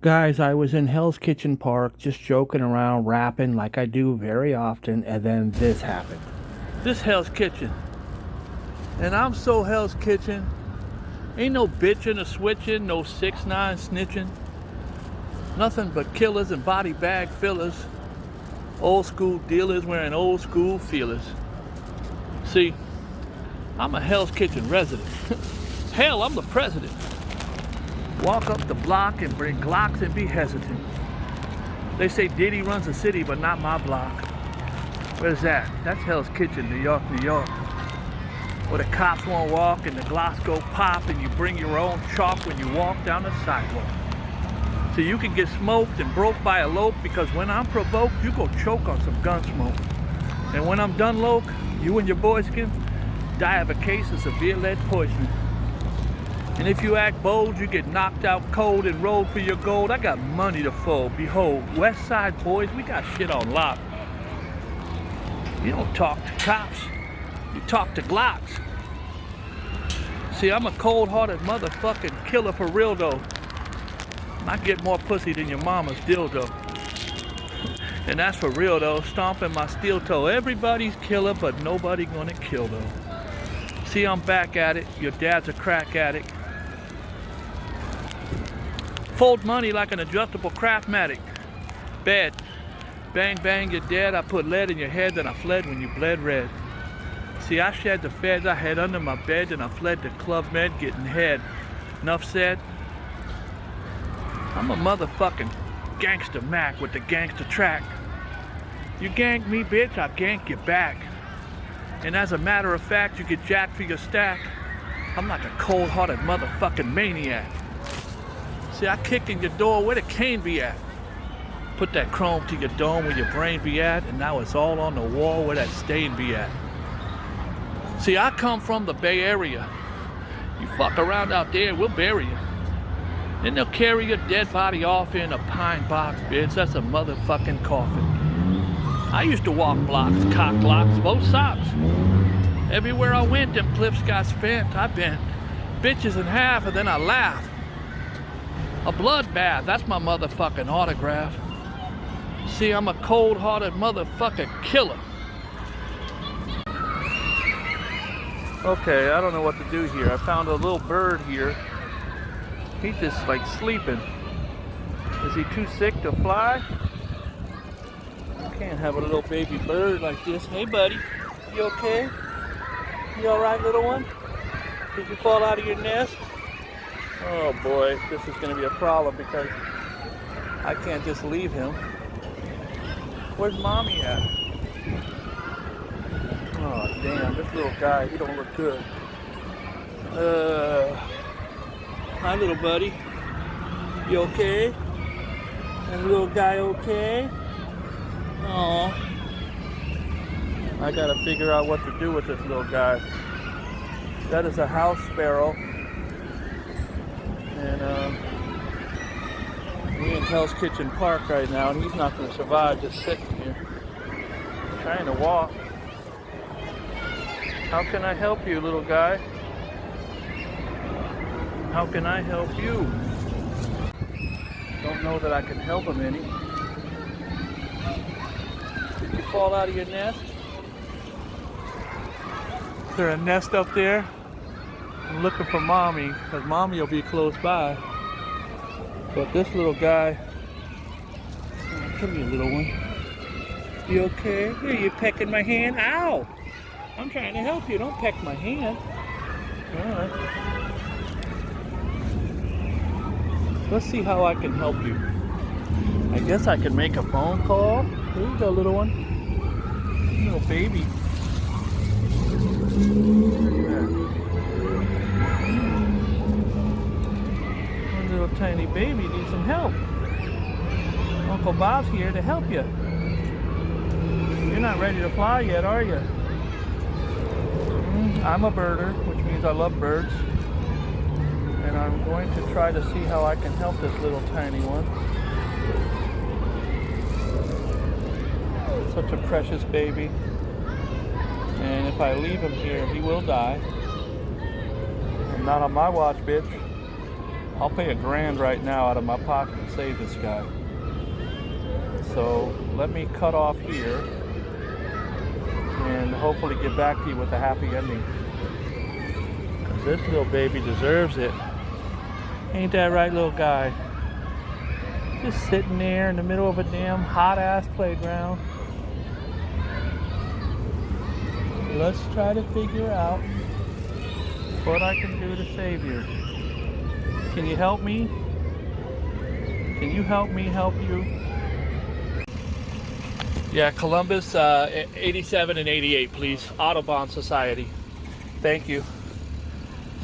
Guys, I was in Hell's Kitchen Park just joking around, rapping like I do very often, and then this happened. This Hell's Kitchen. And I'm so Hell's Kitchen. Ain't no bitching or switching, no 6ix9ine snitching. Nothing but killers and body bag fillers. Old school dealers wearing old school feelers. See, I'm a Hell's Kitchen resident. Hell, I'm the president. Walk up the block and bring Glocks and be hesitant. They say Diddy runs the city, but not my block. Where's that? That's Hell's Kitchen, New York, New York. Where the cops won't walk and the Glocks go pop and you bring your own chalk when you walk down the sidewalk. So you can get smoked and broke by a lope, because when I'm provoked, you go choke on some gun smoke. And when I'm done loke, you and your boys can die of a case of severe lead poisoning. And if you act bold, you get knocked out cold and rolled for your gold. I got money to fold. Behold, West Side boys, we got shit on lock. You don't talk to cops, you talk to Glocks. See, I'm a cold-hearted motherfucking killer for real though. I get more pussy than your mama's dildo. And that's for real though, stomping my steel toe. Everybody's killer, but nobody gonna kill though. See, I'm back at it, your dad's a crack addict. Fold money like an adjustable Craftmatic. Bed. Bang, bang, you're dead. I put lead in your head, then I fled when you bled red. See, I shed the feds I had under my bed, and I fled to Club Med getting head. Enough said. I'm a motherfucking gangster Mac with the gangster track. You gank me, bitch, I gank you back. And as a matter of fact, you get jacked for your stack. I'm like a cold-hearted motherfucking maniac. See, I kick in your door, where the cane be at? Put that chrome to your dome where your brain be at, and now it's all on the wall where that stain be at. See, I come from the Bay Area. You fuck around out there, we'll bury you. Then they'll carry your dead body off in a pine box, bitch. That's a motherfucking coffin. I used to walk blocks, cock locks, both socks. Everywhere I went, them clips got spent. I bent bitches in half and then I laughed. A bloodbath, that's my motherfucking autograph. See, I'm a cold-hearted motherfucking killer. Okay, I don't know what to do here. I found a little bird here. He's just like sleeping. Is he too sick to fly? You can't have a little baby bird like this. Hey buddy, you okay? You alright, little one? Did you fall out of your nest? Oh boy, this is going to be a problem because I can't just leave him. Where's mommy at? Oh damn, this little guy, he don't look good. Hi little buddy. You okay? And little guy okay? Oh, I gotta figure out what to do with this little guy. That is a house sparrow. And we're in Hell's Kitchen Park right now, and he's not going to survive just sitting here trying to walk. How can I help you, little guy? How can I help you? Don't know that I can help him any. Did you fall out of your nest? Is there a nest up there? I'm looking for mommy, because mommy will be close by. But this little guy, oh, come here, little one. You okay? Here, you pecking my hand? Ow! I'm trying to help you. Don't peck my hand. Alright. Let's see how I can help you. I guess I can make a phone call. Here you go, little one. Little baby. Little tiny baby needs some help. Uncle Bob's here to help you. You're not ready to fly yet, are you? I'm a birder, which means I love birds. And I'm going to try to see how I can help this little tiny one. Such a precious baby. And if I leave him here, he will die. And not on my watch, bitch. I'll pay $1,000 right now out of my pocket to save this guy. So let me cut off here and hopefully get back to you with a happy ending. 'Cause this little baby deserves it. Ain't that right, little guy? Just sitting there in the middle of a damn hot-ass playground. Let's try to figure out what I can do to save you. Can you help me? Can you help me help you? Yeah, Columbus 87 and 88, please. Audubon Society. Thank you.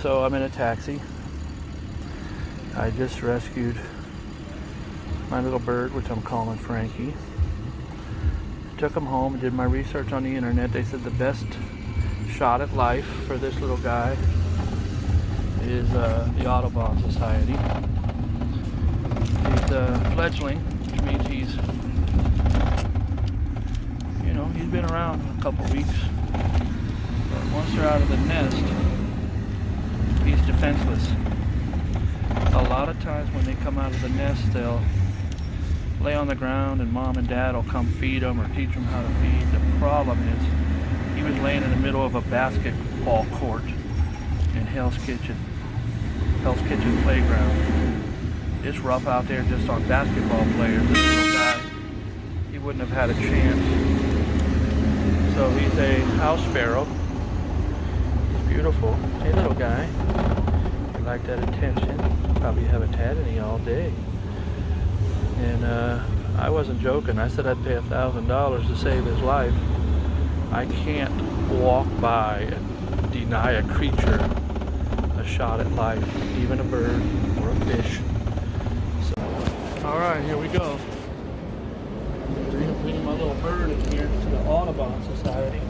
So I'm in a taxi. I just rescued my little bird, which I'm calling Frankie. Took him home and did my research on the internet. They said the best shot at life for this little guy is the Audubon Society. He's a fledgling, which means he's, you know, he's been around a couple weeks. But once they're out of the nest, he's defenseless. A lot of times when they come out of the nest, they'll lay on the ground and mom and dad will come feed them or teach them how to feed. The problem is he was laying in the middle of a basketball court in Hell's Kitchen playground. It's rough out there just on basketball players. This little guy, he wouldn't have had a chance. So he's a house sparrow. He's beautiful. Hey, little guy. You like that attention? Probably haven't had any all day. And I wasn't joking. I said I'd pay $1,000 to save his life. I can't walk by and deny a creature a shot at life, even a bird or a fish. So, all right, here we go. Bring my little bird in here to the Audubon Society.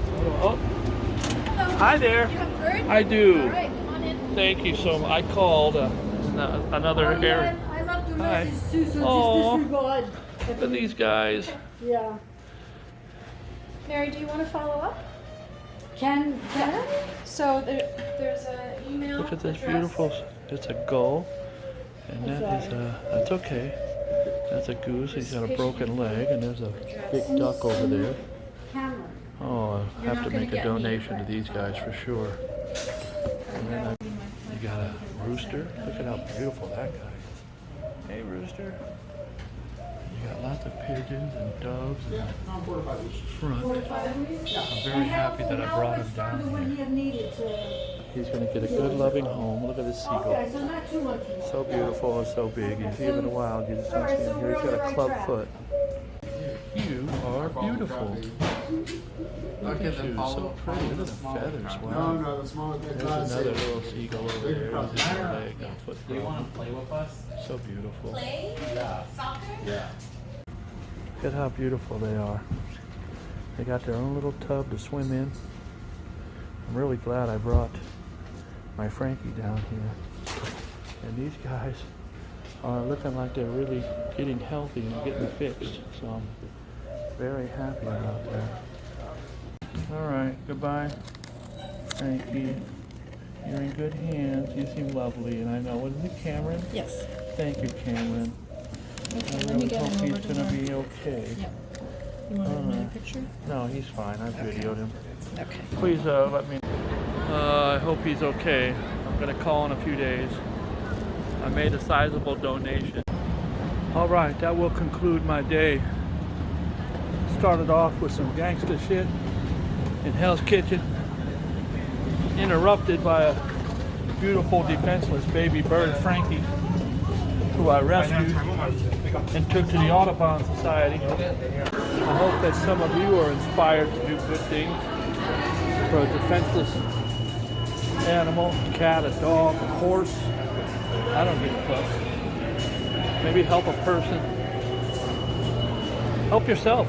Oh, hello. Hi there. You have a bird? I do. All right, come on in. Thank you so much. I called another area. I left a Hi. message too, so Aw. just disregard. Look at these guys. Yeah. Mary, do you want to follow up? Can I? So there's an email. Look at this address. beautiful. It's a gull, and that That's is a. That's okay. That's a goose. He's got a broken leg, and there's a big duck over there. Cameron. Oh, I You're have not to make gonna a get me, donation to but- these guys for sure. And then you got a rooster. Look at how beautiful that guy is. Hey, rooster. You got lots of pigeons and doves in the front. I'm very happy that I brought him down When here. he had needed to. He's going to get a good, loving home. Look at this seagull. Okay, so not too much. So beautiful and so big. You see him in the wild, you just don't see him here. He's got a club foot. You are beautiful. Look at you, so pretty. Look at the feathers. Wow. No, the smaller There's another little seagull over there. He's his leg and foot. Do you want to play with us? So beautiful. Play? Yeah. Soccer? Yeah. Look at how beautiful they are. They got their own little tub to swim in. I'm really glad I brought my Frankie down here. And these guys are looking like they're really getting healthy and getting fixed. So I'm very happy about that. All right, goodbye, Frankie. You're in good hands. You seem lovely, and I know. Wasn't it Cameron? Yes. Thank you, Cameron. Okay, I let me really get hope him over he's to gonna the... be okay. Yep. You want another picture? No, he's fine. I videoed him. Okay. Please let me. I hope he's okay. I'm gonna call in a few days. I made a sizable donation. All right, that will conclude my day. Started off with some gangster shit in Hell's Kitchen, interrupted by a beautiful defenseless baby bird, Frankie, who I rescued and took to the Audubon Society. I hope that some of you are inspired to do good things for a defenseless animal, a cat, a dog, a horse. I don't give a fuck. Maybe help a person. Help yourself.